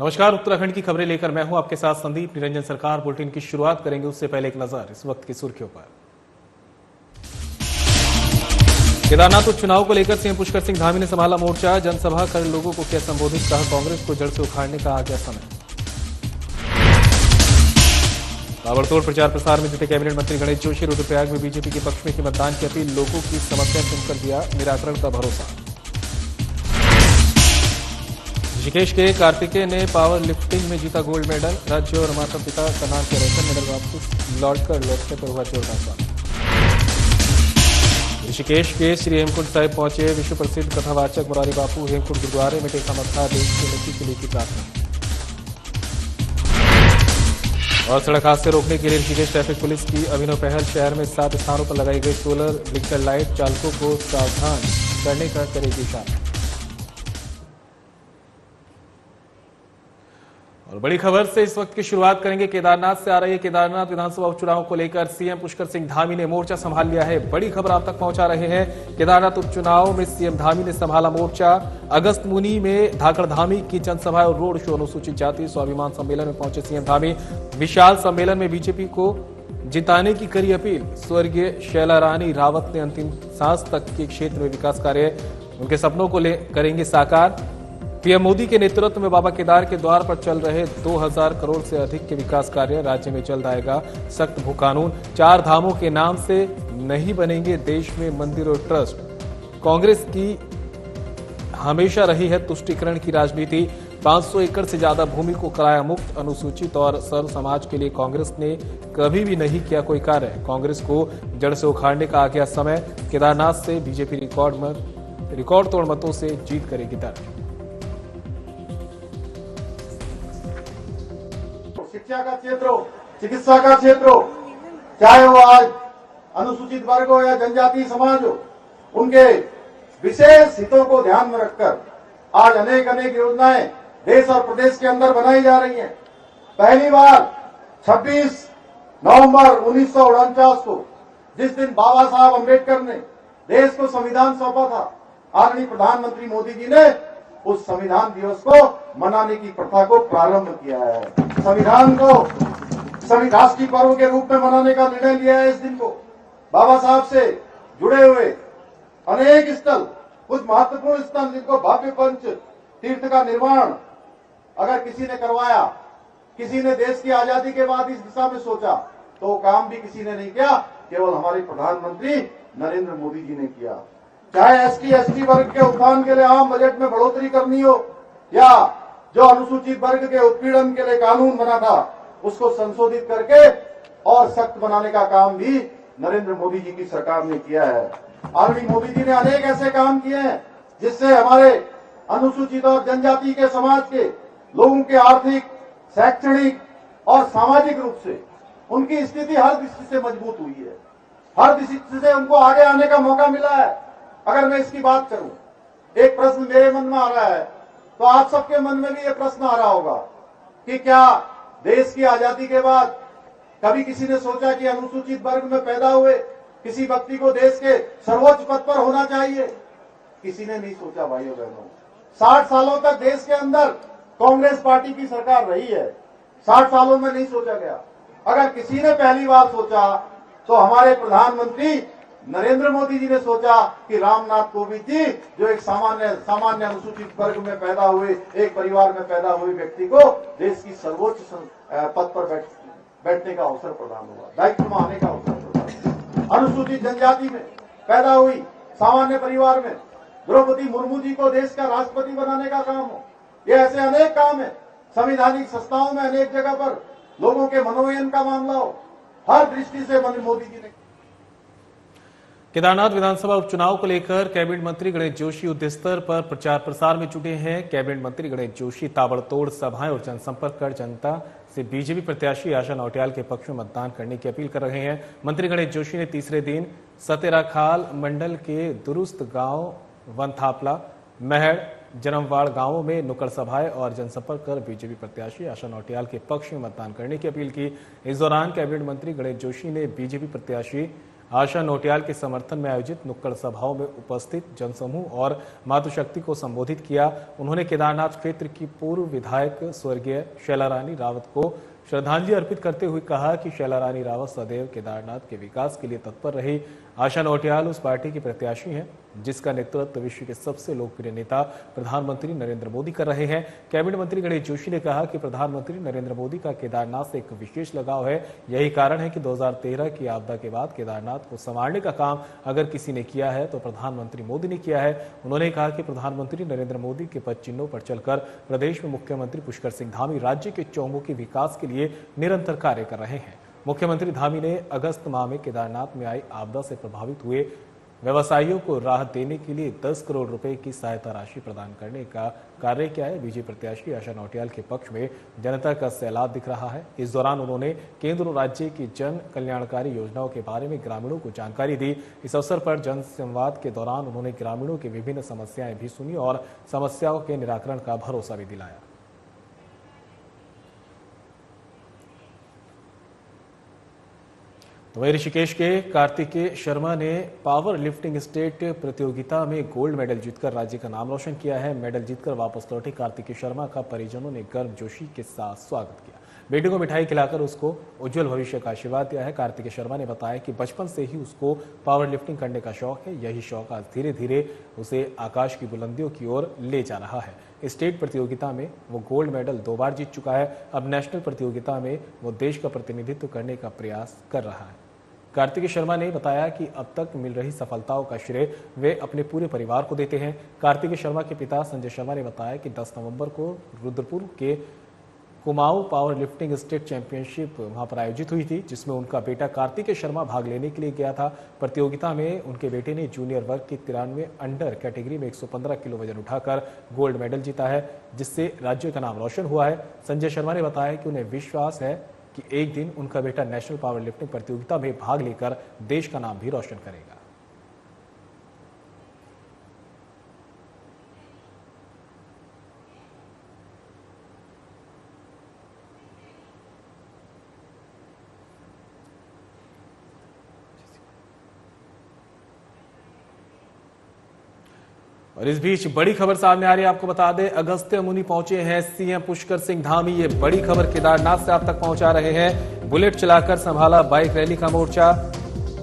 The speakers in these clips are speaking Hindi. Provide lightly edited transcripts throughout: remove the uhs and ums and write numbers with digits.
नमस्कार, उत्तराखंड की खबरें लेकर मैं हूं आपके साथ संदीप निरंजन सरकार। बुलेटिन की शुरुआत करेंगे उससे पहले एक नजर इस वक्त की सुर्खियों पर। केदारनाथ उपचुनाव को लेकर सीएम पुष्कर सिंह धामी ने संभाला मोर्चा। जनसभा कर लोगों को किया संबोधित, कहा कांग्रेस को जड़ से उखाड़ने का आ गया समय। ताबड़तोड़ प्रचार प्रसार में जुटे कैबिनेट मंत्री गणेश जोशी। रुद्रप्रयाग में बीजेपी के पक्ष में की मतदान की अपील, लोगों की समस्या सुनकर दिया निराकरण का भरोसा। ऋषिकेश के कार्तिकेय ने पावर लिफ्टिंग में जीता गोल्ड मेडल। राज्य और माता पिता का नाम किया रोशन। मेडल वापस लौटने पर हुआ जोरदार स्वागत। ऋषिकेश के श्री हेमकुंड साहिब पहुंचे विश्व प्रसिद्ध कथावाचक मुरारी बापू। हेमकुंड गुरुद्वारे में टेका मत्था, देश की उन्नति के लिए की प्रार्थना। और सड़क हादसे रोकने के लिए ऋषिकेश ट्रैफिक पुलिस की अभिनव पहल। शहर में 7 स्थानों पर लगाई गई सोलर ब्लिंकर लाइट, चालकों को सावधान करने का करेगी इशारा। और बड़ी खबर से इस वक्त की शुरुआत करेंगे केदारनाथ से आ रही है। केदारनाथ विधानसभा उपचुनाव को लेकर सीएम पुष्कर सिंह धामी ने मोर्चा संभाल लिया है। बड़ी खबर आप तक पहुंचा रहे हैं। केदारनाथ उपचुनाव में सीएम धामी ने संभाला मोर्चा। अगस्त मुनि में धाकड़ धामी की जनसभा और रोड शो। अनुसूचित जाति स्वाभिमान सम्मेलन में पहुंचे सीएम धामी। विशाल सम्मेलन में बीजेपी को जिताने की करी अपील। स्वर्गीय शैला रानी रावत ने अंतिम सांस तक के क्षेत्र में विकास कार्य उनके सपनों को करेंगे साकार। पीएम मोदी के नेतृत्व में बाबा केदार के द्वार पर चल रहे 2000 करोड़ से अधिक के विकास कार्य। राज्य में जल्द आएगा सख्त भू कानून। 4 धामों के नाम से नहीं बनेंगे देश में मंदिर और ट्रस्ट। कांग्रेस की हमेशा रही है तुष्टीकरण की राजनीति। 500 एकड़ से ज्यादा भूमि को कराया मुक्त। अनुसूचित और सर्व समाज के लिए कांग्रेस ने कभी भी नहीं किया कोई कार्य। कांग्रेस को जड़ से उखाड़ने का आ गया समय। केदारनाथ से बीजेपी रिकॉर्ड तोड़ मतों से जीत करेगी दर्ज। शिक्षा का क्षेत्र हो, चिकित्सा का क्षेत्र हो, चाहे वो आज अनुसूचित वर्ग हो या जनजातीय समाज हो, उनके विशेष हितों को ध्यान में रखकर आज अनेक योजनाएं देश और प्रदेश के अंदर बनाई जा रही हैं। पहली बार 26 नवंबर 1949 को जिस दिन बाबा साहब अम्बेडकर ने देश को संविधान सौंपा था, आदरणीय प्रधानमंत्री मोदी जी ने उस संविधान दिवस को मनाने की प्रथा को प्रारंभ किया है। संविधान को सभी राष्ट्रीय पर्व के रूप में मनाने का निर्णय लिया है। इस दिन को बाबा साहब से जुड़े हुए अनेक स्थल, कुछ महत्वपूर्ण स्थल जिनको भव्य पंच तीर्थ का निर्माण अगर किसी ने करवाया, किसी ने देश की आजादी के बाद इस दिशा में सोचा, तो वो काम भी किसी ने नहीं किया, केवल हमारे प्रधानमंत्री नरेंद्र मोदी जी ने किया। चाहे एसटी वर्ग के उत्थान के लिए आम बजट में बढ़ोतरी करनी हो, या जो अनुसूचित वर्ग के उत्पीड़न के लिए कानून बना था उसको संशोधित करके और सख्त बनाने का काम भी नरेंद्र मोदी जी की सरकार ने किया है। आदरणीय मोदी जी ने अनेक ऐसे काम किए हैं जिससे हमारे अनुसूचित और जनजाति के समाज के लोगों के आर्थिक, शैक्षणिक और सामाजिक रूप से उनकी स्थिति हर दृष्टि से मजबूत हुई है। हर दृष्टि से उनको आगे आने का मौका मिला है। अगर मैं इसकी बात करूं, एक प्रश्न मेरे मन में आ रहा है, तो आप सबके मन में भी ये प्रश्न आ रहा होगा कि क्या देश की आजादी के बाद कभी किसी ने सोचा कि अनुसूचित वर्ग में पैदा हुए किसी व्यक्ति को देश के सर्वोच्च पद पर होना चाहिए? किसी ने नहीं सोचा भाइयों बहनों। 60 सालों तक देश के अंदर कांग्रेस पार्टी की सरकार रही है। 60 सालों में नहीं सोचा गया। अगर किसी ने पहली बार सोचा तो हमारे प्रधानमंत्री नरेंद्र मोदी जी ने सोचा कि रामनाथ कोविंद जी, जो एक सामान्य अनुसूचित वर्ग में पैदा हुए, एक परिवार में पैदा हुए व्यक्ति को देश की सर्वोच्च पद पर बैठने का अवसर प्रदान हुआ, दायित्व में आने का अवसर प्रदान। अनुसूचित जनजाति में पैदा हुई सामान्य परिवार में द्रौपदी मुर्मू जी को देश का राष्ट्रपति बनाने का काम हो। ये ऐसे अनेक काम है। संवैधानिक संस्थाओं में अनेक जगह पर लोगों के मनोनयन का मामला हो, हर दृष्टि से मोदी जी ने। केदारनाथ विधानसभा उपचुनाव को लेकर कैबिनेट मंत्री गणेश जोशी युद्ध स्तर पर प्रचार प्रसार में जुटे हैं। कैबिनेट मंत्री गणेश जोशी ताबड़तोड़ सभाएं और जनसंपर्क कर जनता से बीजेपी प्रत्याशी आशा नौटियाल के पक्ष में मतदान करने की अपील कर रहे हैं। मंत्री गणेश जोशी ने तीसरे दिन सतेराखाल मंडल के दुरुस्त गांव वनथापला, महड़, जनमवाड़ गांवों में नुक्कड़ सभाएं और जनसंपर्क कर बीजेपी प्रत्याशी आशा नौटियाल के पक्ष में मतदान करने की अपील की। इस दौरान कैबिनेट मंत्री गणेश जोशी ने बीजेपी प्रत्याशी आशा नौटियाल के समर्थन में आयोजित नुक्कड़ सभाओं में उपस्थित जनसमूह और मातृशक्ति को संबोधित किया। उन्होंने केदारनाथ क्षेत्र की पूर्व विधायक स्वर्गीय शैलारानी रावत को श्रद्धांजलि अर्पित करते हुए कहा कि शैलारानी रावत सदैव केदारनाथ के विकास के लिए तत्पर रही। आशा नौटियाल उस पार्टी की प्रत्याशी हैं जिसका नेतृत्व विश्व के सबसे लोकप्रिय नेता प्रधानमंत्री नरेंद्र मोदी कर रहे हैं। कैबिनेट मंत्री गणेश जोशी ने कहा कि प्रधानमंत्री नरेंद्र मोदी का केदारनाथ से एक विशेष लगाव है। यही कारण है कि 2013 की आपदा के बाद केदारनाथ को संवारने का काम अगर किसी ने किया है तो प्रधानमंत्री मोदी ने किया है। उन्होंने कहा कि प्रधानमंत्री नरेंद्र मोदी के पद चिन्हों पर चलकर प्रदेश में मुख्यमंत्री पुष्कर सिंह धामी राज्य के चौमुखी विकास के लिए निरंतर कार्य कर रहे हैं। मुख्यमंत्री धामी ने अगस्त माह में केदारनाथ में आई आपदा से प्रभावित हुए व्यवसायियों को राहत देने के लिए 10 करोड़ रुपए की सहायता राशि प्रदान करने का कार्य किया है। बीजेपी प्रत्याशी आशा नौटियाल के पक्ष में जनता का सैलाब दिख रहा है। इस दौरान उन्होंने केंद्र और राज्य की जन कल्याणकारी योजनाओं के बारे में ग्रामीणों को जानकारी दी। इस अवसर पर जन संवाद के दौरान उन्होंने ग्रामीणों की विभिन्न समस्याएं भी सुनी और समस्याओं के निराकरण का भरोसा भी दिलाया। तो वहीं ऋषिकेश के कार्तिकेय शर्मा ने पावर लिफ्टिंग स्टेट प्रतियोगिता में गोल्ड मेडल जीतकर राज्य का नाम रोशन किया है। मेडल जीतकर वापस लौटे कार्तिकेय शर्मा का परिजनों ने गर्मजोशी के साथ स्वागत किया। बेटे को मिठाई खिलाकर उसको उज्जवल भविष्य का आशीर्वाद दिया है। कार्तिकेय शर्मा ने बताया कि बचपन से ही उसको पावर लिफ्टिंग करने का शौक है। यही शौक आज धीरे धीरे उसे आकाश की बुलंदियों की ओर ले जा रहा है। स्टेट प्रतियोगिता में वो गोल्ड मेडल 2 बार जीत चुका है। अब नेशनल प्रतियोगिता में वो देश का प्रतिनिधित्व करने का प्रयास कर रहा है। कार्तिकेय शर्मा ने बताया कि अब तक मिल रही सफलताओं का श्रेय वे अपने पूरे परिवार को देते हैं। कार्तिकेय शर्मा के पिता संजय शर्मा ने बताया कि 10 नवंबर को रुद्रपुर के Kumaon power lifting state championship वहां पर आयोजित हुई थी, जिसमें उनका बेटा कार्तिकेय शर्मा भाग लेने के लिए गया था। प्रतियोगिता में उनके बेटे ने जूनियर वर्ग की 93 अंडर कैटेगरी में 115 किलो वजन उठाकर गोल्ड मेडल जीता है, जिससे राज्य का नाम रोशन हुआ है। संजय शर्मा ने बताया कि उन्हें विश्वास है कि एक दिन उनका बेटा नेशनल पावर लिफ्टिंग प्रतियोगिता में भाग लेकर देश का नाम भी रोशन करेगा। और इस बीच बड़ी खबर सामने आ रही है। आपको बता दें, अगस्त्य मुनि पहुंचे हैं सीएम पुष्कर सिंह धामी। ये बड़ी खबर केदारनाथ से आप तक पहुंचा रहे हैं। बुलेट चलाकर संभाला बाइक रैली का मोर्चा।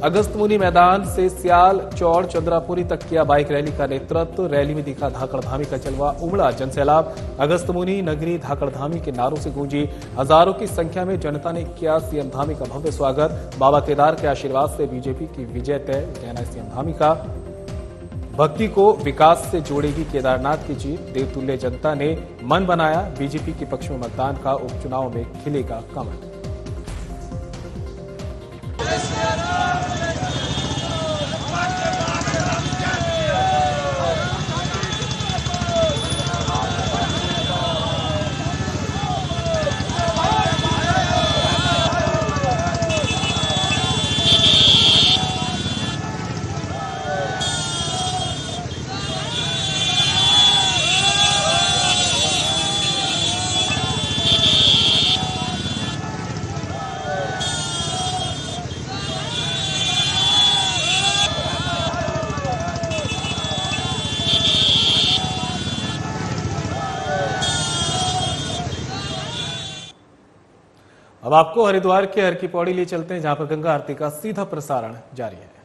अगस्त मुनि मैदान से सियाल चौड़ चंद्रापुरी तक किया बाइक रैली का नेतृत्व। रैली में दिखा धाकड़ धामी का जलवा, उमड़ा जनसैलाब। अगस्त मुनि नगरी धाकड़ धामी के नारों से गूंजी। हजारों की संख्या में जनता ने किया सीएम धामी का भव्य स्वागत। बाबा केदार के आशीर्वाद से बीजेपी की विजय तय, कहना है सीएम धामी का। भक्ति को विकास से जोड़ेगी केदारनाथ की जीत, देवतुल्य जनता ने मन बनाया। बीजेपी के पक्ष में मतदान का, उपचुनाव में खिलेगा कमल। अब आपको हरिद्वार के हर की पौड़ी लिए चलते हैं, जहां पर गंगा आरती का सीधा प्रसारण जारी है।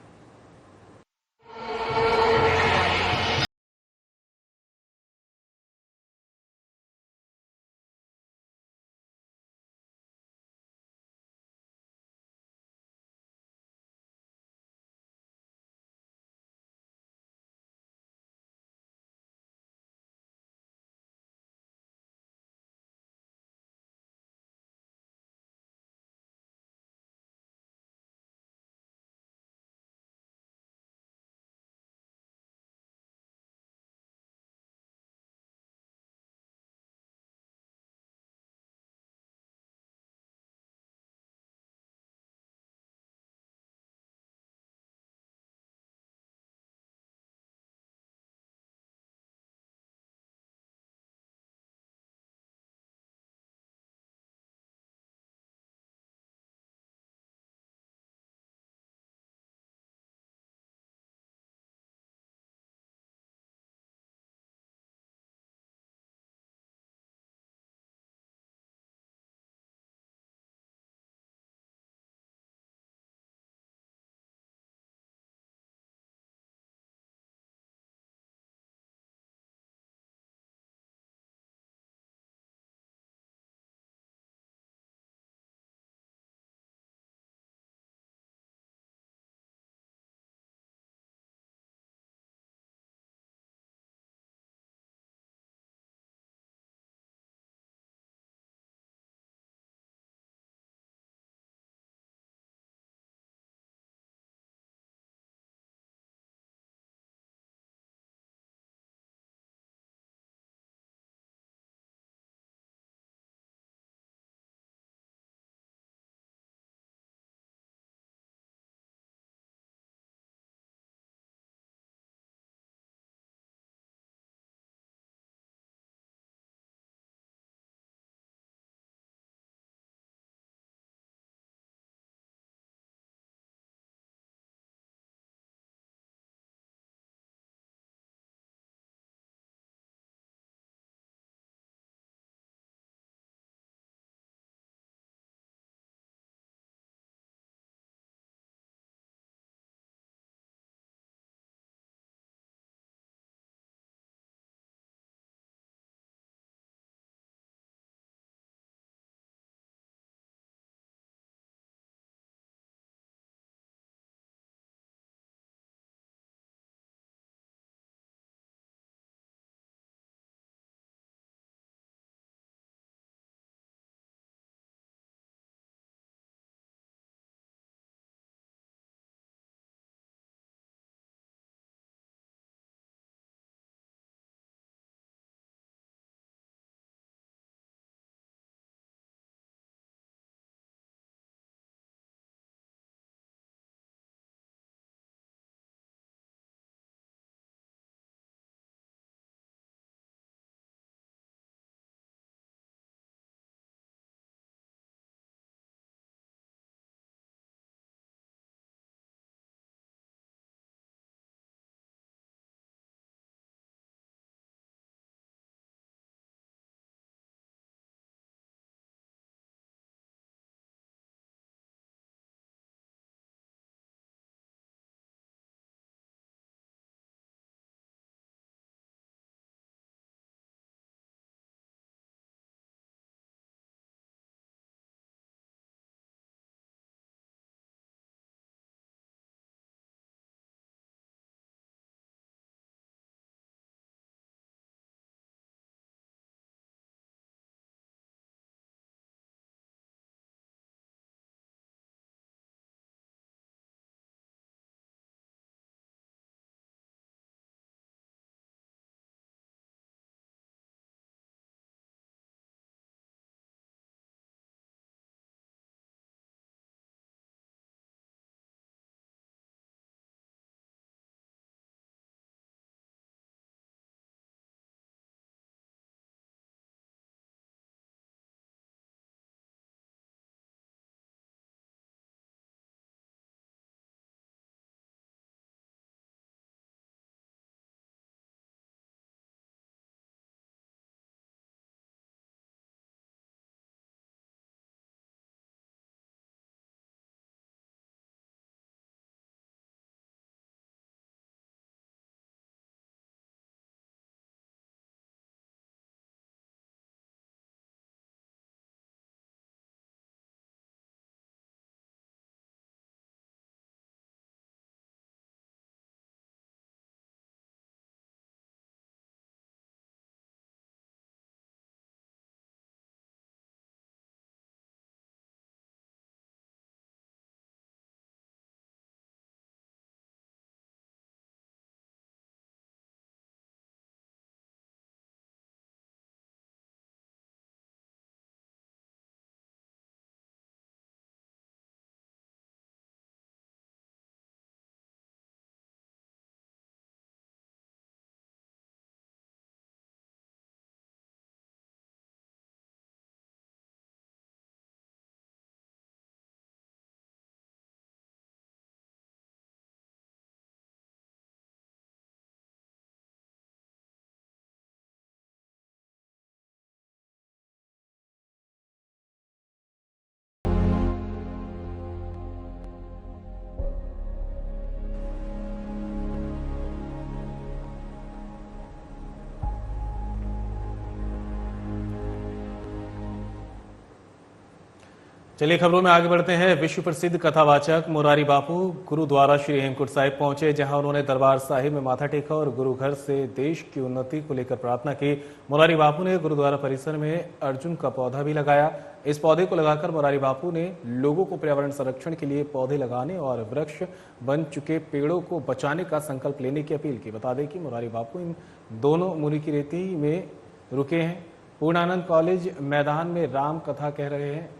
चलिए खबरों में आगे बढ़ते हैं। विश्व प्रसिद्ध कथावाचक मुरारी बापू गुरुद्वारा श्री हेमकुंड साहिब पहुंचे, जहां उन्होंने दरबार साहिब में माथा टेका और गुरु घर से देश की उन्नति को लेकर प्रार्थना की। मुरारी बापू ने गुरुद्वारा परिसर में अर्जुन का पौधा भी लगाया। इस पौधे को लगाकर मुरारी बापू ने लोगों को पर्यावरण संरक्षण के लिए पौधे लगाने और वृक्ष बन चुके पेड़ों को बचाने का संकल्प लेने की अपील की। बता दें कि मुरारी बापू इन दोनों मुनि की रेती में रुके हैं। पूर्णानंद कॉलेज मैदान में राम कथा कह रहे हैं।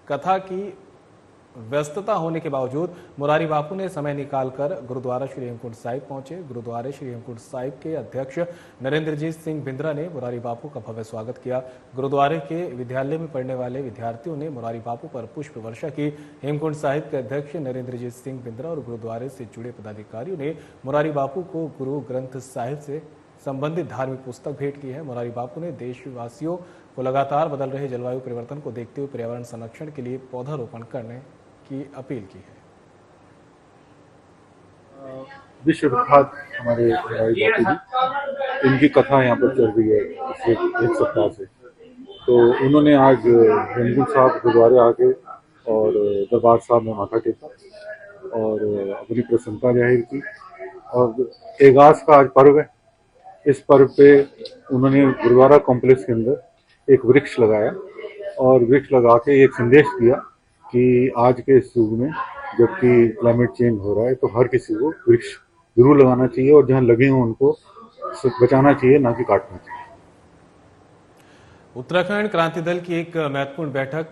कथा की व्यस्तता होने के बावजूद मुरारी बापू ने समय निकालकर गुरुद्वारा श्री हेमकुंड साहिब पहुंचे। गुरुद्वारे श्री हेमकुंड साहिब के अध्यक्ष नरेंद्रजीत सिंह बिंद्रा ने मुरारी बापू का भव्य स्वागत किया। गुरुद्वारे के विद्यालय में पढ़ने वाले विद्यार्थियों ने मुरारी बापू पर पुष्प वर्षा की। हेमकुंड साहिब के अध्यक्ष नरेंद्रजीत सिंह बिंद्रा और गुरुद्वारे से जुड़े पदाधिकारियों ने मुरारी बापू को गुरु ग्रंथ साहिब से संबंधित धार्मिक पुस्तक भेंट की है। मुरारी बापू ने देशवासियों को लगातार बदल रहे जलवायु परिवर्तन को देखते हुए पर्यावरण संरक्षण के लिए पौधारोपण करने की अपील की है। विश्व विख्यात हमारे मुरारी बापू जी, इनकी कथा यहाँ पर चल रही है पिछले एक सप्ताह से। तो उन्होंने आज हेमकुंड साहब गुरुद्वारे आके और दरबार साहब में माथा टेका और अपनी प्रसन्नता जाहिर की। और एगास का आज पर्व है। इस पर्व पे उन्होंने गुरुद्वारा कॉम्प्लेक्स के अंदर एक वृक्ष लगाया और वृक्ष लगा के एक संदेश दिया कि आज के इस युग में जबकि क्लाइमेट चेंज हो रहा है तो हर किसी को वृक्ष जरूर लगाना चाहिए और जहाँ लगे हों उनको बचाना चाहिए, ना कि काटना चाहिए। उत्तराखंड क्रांति दल की एक महत्वपूर्ण बैठक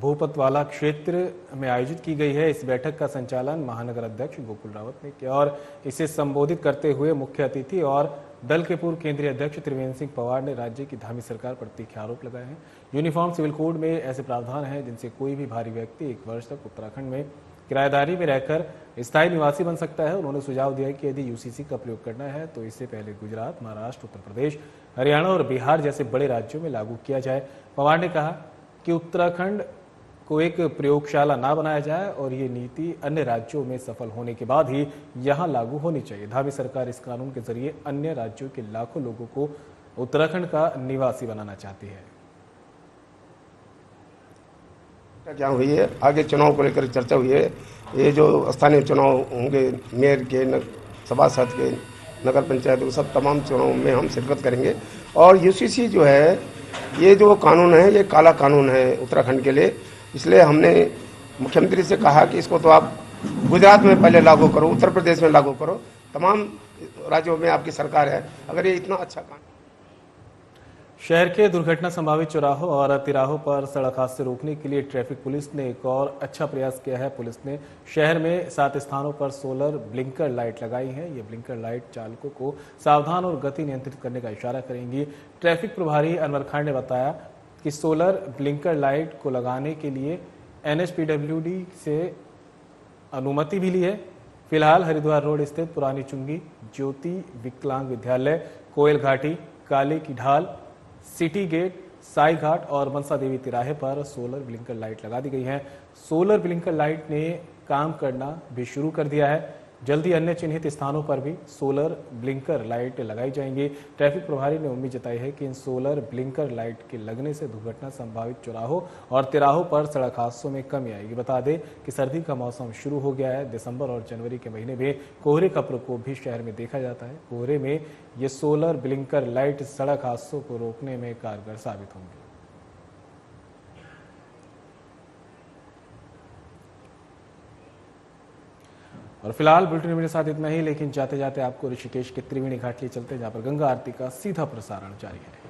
भूपतवाला क्षेत्र में आयोजित की गई है। इस बैठक का संचालन महानगर अध्यक्ष गोकुल रावत ने किया और इसे संबोधित करते हुए मुख्य अतिथि और दल के पूर्व केंद्रीय अध्यक्ष त्रिवेंद्र सिंह पवार ने राज्य की धामी सरकार पर तीखे आरोप लगाए हैं। यूनिफॉर्म सिविल कोड में ऐसे प्रावधान हैं जिनसे कोई भी भारी व्यक्ति 1 वर्ष तक उत्तराखंड में किराएदारी में रहकर स्थायी निवासी बन सकता है। उन्होंने सुझाव दिया कि यदि यूसीसी का प्रयोग करना है तो इससे पहले गुजरात, महाराष्ट्र, उत्तर प्रदेश, हरियाणा और बिहार जैसे बड़े राज्यों में लागू किया जाए। पवार ने कहा कि उत्तराखंड को एक प्रयोगशाला ना बनाया जाए और ये नीति अन्य राज्यों में सफल होने के बाद ही यहाँ लागू होनी चाहिए। धामी सरकार इस कानून के जरिए अन्य राज्यों के लाखों लोगों को उत्तराखंड का निवासी बनाना चाहती है। क्या हुई है, आगे चुनाव को लेकर चर्चा हुई है। ये जो स्थानीय चुनाव होंगे, मेयर के, सभासद के, नगर पंचायत के, सब तमाम चुनाव में हम शिरकत करेंगे। और यूसीसी जो है, ये जो कानून है ये काला कानून है उत्तराखंड के लिए। इसलिए हमने मुख्यमंत्री से कहा कि इसको तो आप गुजरात में पहले लागू करो, उत्तर प्रदेश में लागू करो, तमाम राज्यों में आपकी सरकार है। अगर ये इतना अच्छा काम। शहर के दुर्घटना संभावित चौराहों और तिराहों पर सड़क हादसे रोकने के लिए ट्रैफिक पुलिस ने एक और अच्छा प्रयास किया है। पुलिस ने शहर में 7 स्थानों पर सोलर ब्लिंकर लाइट लगाई है। ये ब्लिंकर लाइट चालकों को सावधान और गति नियंत्रित करने का इशारा करेंगी। ट्रैफिक प्रभारी अनवर खान ने बताया कि सोलर ब्लिंकर लाइट को लगाने के लिए NHPWD से अनुमति भी ली है। फिलहाल हरिद्वार रोड स्थित पुरानी चुंगी, ज्योति विकलांग विद्यालय, कोयल घाटी, काले की ढाल, सिटी गेट, साई घाट और मनसा देवी तिराहे पर सोलर ब्लिंकर लाइट लगा दी गई है। सोलर ब्लिंकर लाइट ने काम करना भी शुरू कर दिया है। जल्दी अन्य चिन्हित स्थानों पर भी सोलर ब्लिंकर लाइट लगाई जाएंगी। ट्रैफिक प्रभारी ने उम्मीद जताई है कि इन सोलर ब्लिंकर लाइट के लगने से दुर्घटना संभावित चौराहों और तिराहों पर सड़क हादसों में कमी आएगी। बता दें कि सर्दी का मौसम शुरू हो गया है। दिसंबर और जनवरी के महीने में कोहरे का प्रकोप भी शहर में देखा जाता है। कोहरे में ये सोलर ब्लिंकर लाइट सड़क हादसों को रोकने में कारगर साबित होंगी। और फिलहाल बुलेटिन में मेरे साथ इतना ही, लेकिन जाते जाते आपको ऋषिकेश के त्रिवेणी घाट लिए चलते हैं, जहां पर गंगा आरती का सीधा प्रसारण जारी है।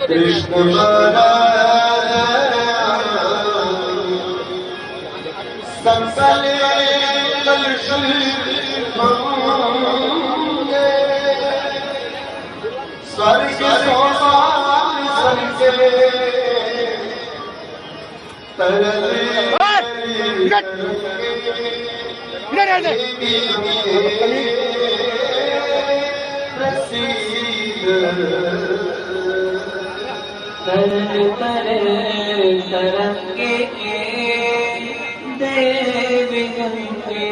कृष्ण संकले स्वर्ग प्रसिद्ध तरंगे देव गंगे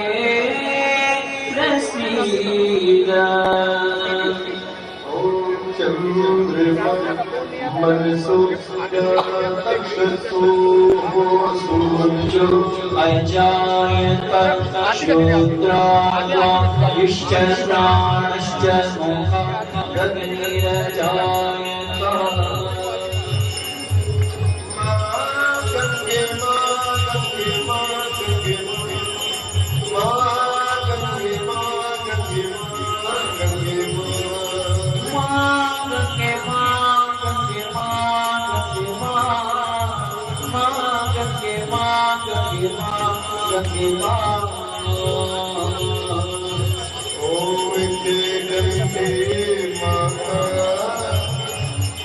रसीदा चंद्रमा मन अजायत श्रोत्राद्वा इष्टप्राणश्च गगनिरजायत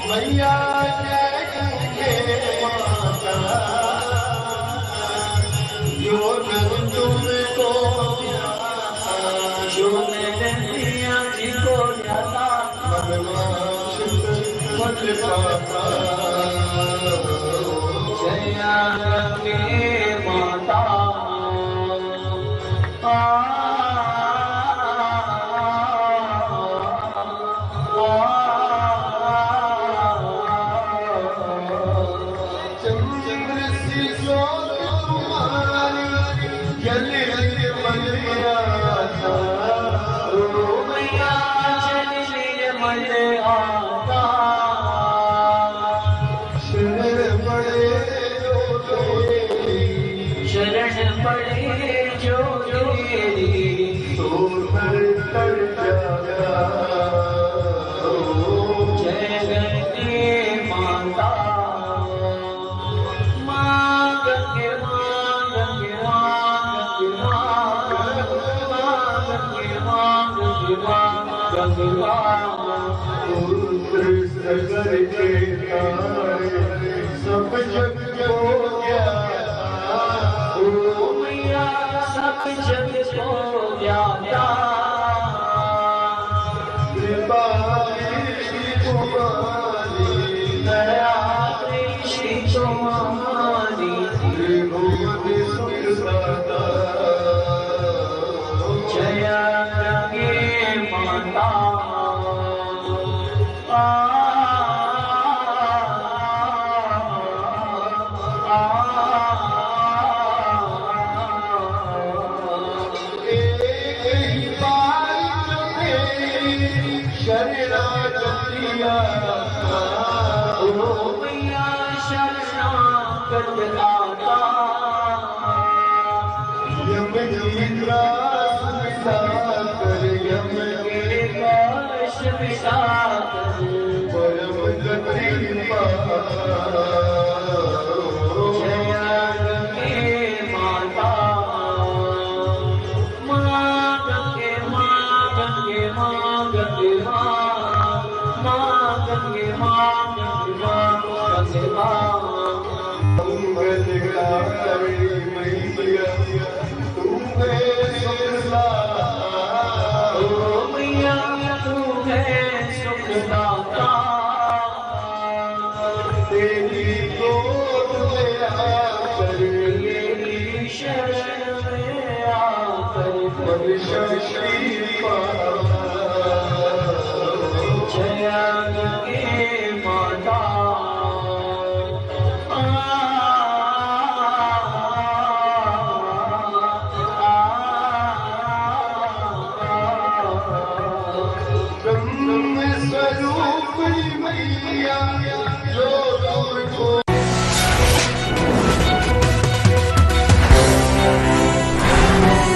मैया जय माता जो तुमको जो नैया जी को जाता जया के माता चंद्र सी तुम्हारी जल मलिया मैया चली मन आता शरण बड़े शरण पड़े जो तेरी सोनर कर जाया जय गंगे माता माँ गंगे माँ गंगे माँ गंगे माँ गंगे माँ गंगे माँ सगर के तारे सब जग हो गया मैया सब जग को ज्ञाता कृपा की तुम्हारी दया दृष्टि तुम्हारी त्रिभुवन सुख दाता जय गंगे माता शरणागतिया मैया शरणागत आता यम निद्रा कर यम के काश विषाद परम गति जय गंगे माता माँ गंगे माँ गंगे माँ गंगे माँ माँ गंगे माँ गंगे माँ गंगे माँ मंगल कारी मैया तुम्हें सुखला मैया तू है सुखदाता तेरी गोद में आकर तेरी शरण में आकर मन शक्ति पाया जय गंगे माता ब्रह्म स्वरूप मैया